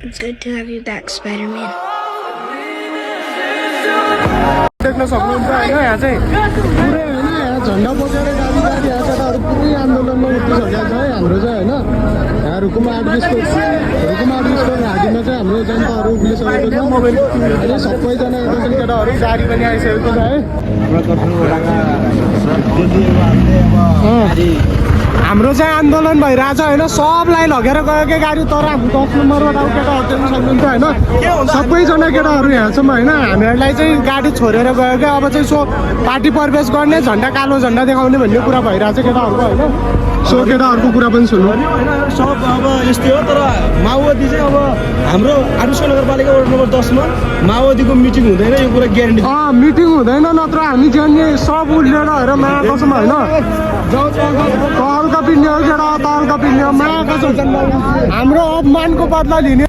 It's good to have you back, Spider-Man. देख्न सक्नुहुन्छ होइन यहाँ चाहिँ पुरै होइन यहाँ झन्डा बोकेर गाडी गाडी यहाँ केटाहरू पुरै आन्दोलनमा उत्रिसकेको छ है हाम्रो चाहिँ होइन यहाँ रुकुम आर्टिस्टको घाटीमा चाहिँ हाम्रो जनताहरू उभिसकेको छ अहिले सबैजना यता चाहिँ केटाहरू गाडी पनि आइसकेको छ है हाम्रो चाहिँ आन्दोलन भइरहेछ होइन सबलाई लगेर गयो क्या गाडी तर हाम्रो 10 नम्बरबाट अब केटाहरू देख्न सक्नुहुन्छ होइन सबैजना केटाहरू यहाँ छौँ होइन हामीहरूलाई चाहिँ गाडी छोडेर गयो क्या अब चाहिँ सो पार्टी प्रवेश गर्ने झन्डा कालो झन्डा देखाउने भन्ने कुरा भइरहेछ केटाहरूको होइन सो केटाहरूको कुरा पनि सुन्नु सब अब यस्तै हो तर माओवादी चाहिँ अब हाम्रो आरुष नगरपालिका वार्ड नम्बर 10 मा माओवादीको मिटिङ हुँदैन यो कुरा ग्यारेन्टी मिटिङ हुँदैन नत्र हामी जाने सब उल्लेर हेर महाकसम होइन तहल्का पिन्ने हो केटा तहल्का पिन्ने हो महाकसम हाम्रो अपमानको बदला लिने